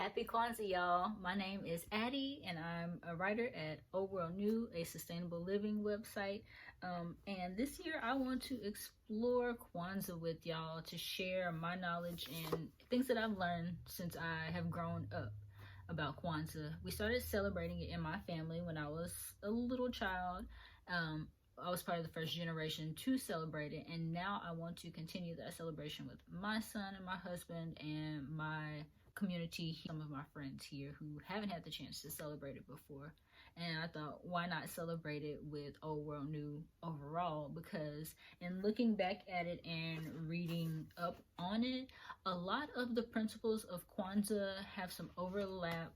Happy Kwanzaa, y'all. My name is Addie, and I'm a writer at Old World New, a sustainable living website. And this year, I want to explore Kwanzaa with y'all to share my knowledge and things that I've learned since I have grown up about Kwanzaa. We started celebrating it in my family when I was a little child. I was part of the first generation to celebrate it, and now I want to continue that celebration with my son and my husband and my community, some of my friends here who haven't had the chance to celebrate it before. And I thought, why not celebrate it with Old World New overall? Because in looking back at it and reading up on it, a lot of the principles of Kwanzaa have some overlap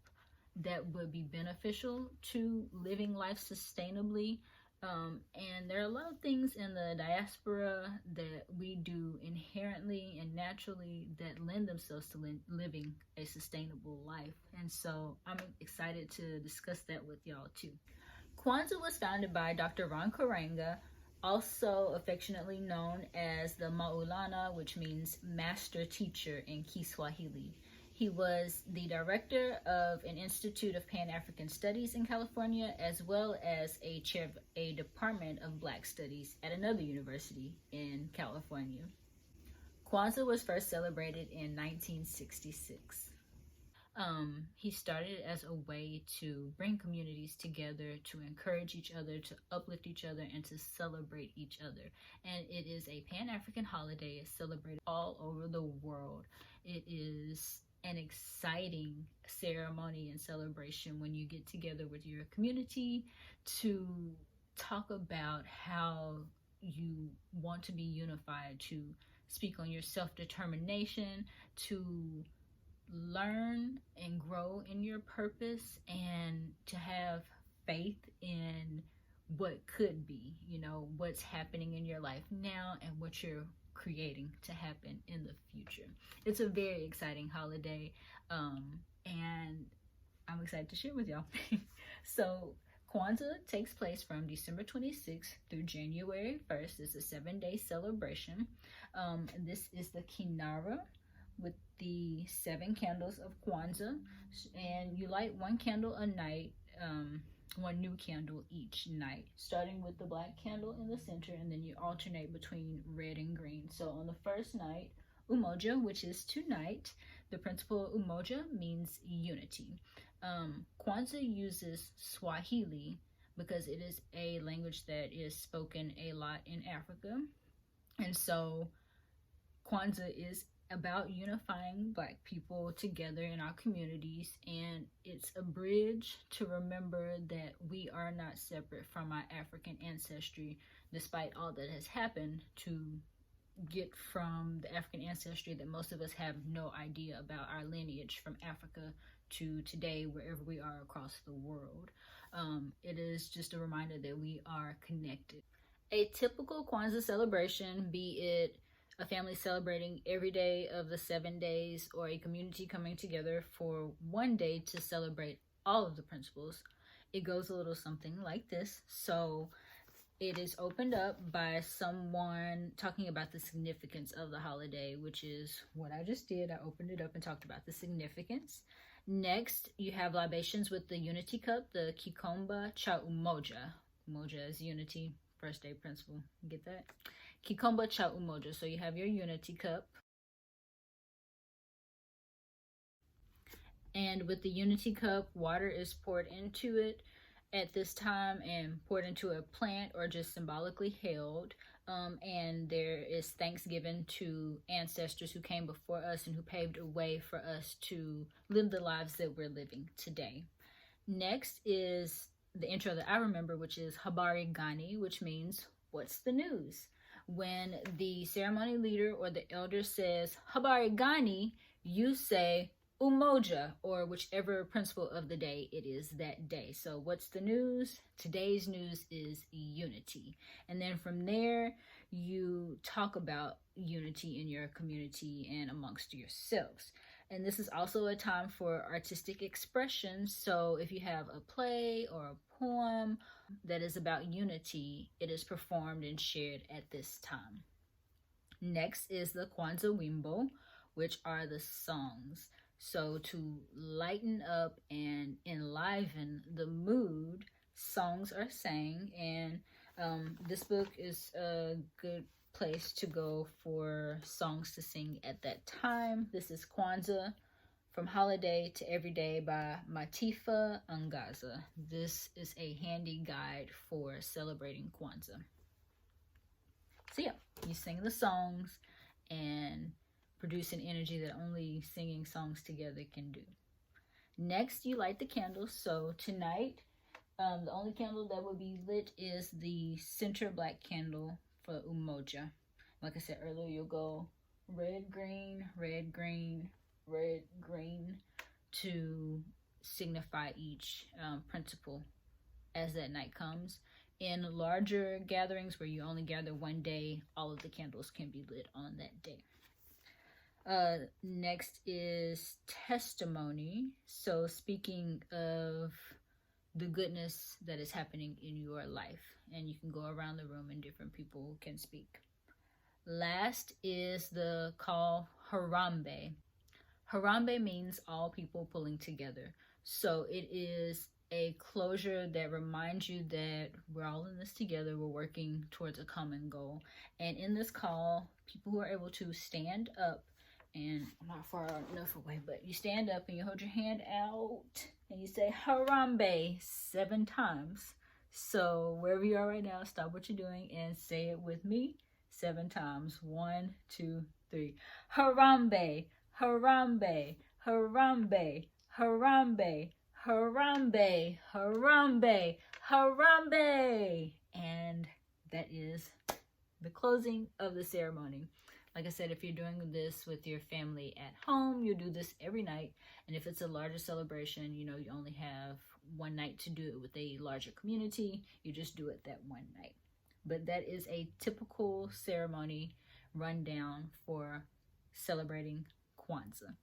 that would be beneficial to living life sustainably. And there are a lot of things in the diaspora that we do inherently and naturally that lend themselves to living a sustainable life. And so I'm excited to discuss that with y'all too. Kwanzaa was founded by Dr. Karenga, also affectionately known as the Maulana, which means master teacher in Kiswahili. He was the director of an Institute of Pan-African Studies in California, as well as a chair of a Department of Black Studies at another university in California. Kwanzaa was first celebrated in 1966. He started as a way to bring communities together, to encourage each other, to uplift each other, and to celebrate each other. And it is a Pan-African holiday. It's celebrated all over the world. It is an exciting ceremony and celebration when you get together with your community to talk about how you want to be unified, to speak on your self-determination, to learn and grow in your purpose, and to have faith in what could be, what's happening in your life now and what you're creating to happen in the future. It's a very exciting holiday, and I'm excited to share with y'all. So Kwanzaa takes place from December 26th through January 1st. It's a 7-day celebration. And this is the Kinara with the 7 candles of Kwanzaa, and you light 1 candle a night, 1 new candle each night, starting with the black candle in the center, and then you alternate between red and green. So on the first night, Umoja, which is tonight, the principle of Umoja means unity. Kwanzaa uses Swahili because it is a language that is spoken a lot in Africa, and so Kwanzaa is about unifying Black people together in our communities, and it's a bridge to remember that we are not separate from our African ancestry, despite all that has happened to get from the African ancestry that most of us have no idea about our lineage from Africa to today, wherever we are across the world. It is just a reminder that we are connected. A typical Kwanzaa celebration, be it a family celebrating every day of the 7 days, or a community coming together for one day to celebrate all of the principles, it goes a little something like this. So it is opened up by someone talking about the significance of the holiday, which is what I just did. I opened it up and talked about the significance. Next, you have libations with the unity cup, the Kikomba cha Umoja. Umoja is unity, first day principle. Get that? Kikomba cha Umoja. So you have your unity cup. And with the unity cup, water is poured into it at this time and poured into a plant or just symbolically held. And there is thanksgiving to ancestors who came before us and who paved a way for us to live the lives that we're living today. Next is the intro that I remember, which is Habari, gani, which means what's the news? When the ceremony leader or the elder says Habari gani, you say Umoja, or whichever principle of the day it is that day. So what's the news? Today's news is unity. And then from there, you talk about unity in your community and amongst yourselves. And this is also a time for artistic expression. So if you have a play or a poem that is about unity, it is performed and shared at this time. Next is the Kwanzaa Wimbo, which are the songs. So to lighten up and enliven the mood, songs are sang, and this book is a good place to go for songs to sing at that time. This is Kwanzaa, From Holiday to Everyday by Manteca, Angaza. This is a handy guide for celebrating Kwanzaa. So yeah, you sing the songs and produce an energy that only singing songs together can do. Next, you light the candles. So tonight, the only candle that will be lit is the center black candle for Umoja. Like I said earlier, you'll go red, green, red, green, red, green to signify each principle as that night comes. In larger gatherings where you only gather one day, all of the candles can be lit on that day. Next is testimony. So speaking of the goodness that is happening in your life, and you can go around the room and different people can speak. Last is the call Harambe. Harambe means all people pulling together. So it is a closure that reminds you that we're all in this together. We're working towards a common goal. And in this call, people who are able to stand up, and I'm not far enough away, but you stand up and you hold your hand out and you say Harambe 7 times. So wherever you are right now, stop what you're doing and say it with me 7 times. 1, 2, 3. Harambe, Harambe, Harambe, Harambe, Harambe, Harambe, Harambe. And that is the closing of the ceremony. Like I said, if you're doing this with your family at home, you do this every night. And if it's a larger celebration, you only have one night to do it with a larger community. You just do it that one night. But that is a typical ceremony rundown for celebrating Kwanzaa.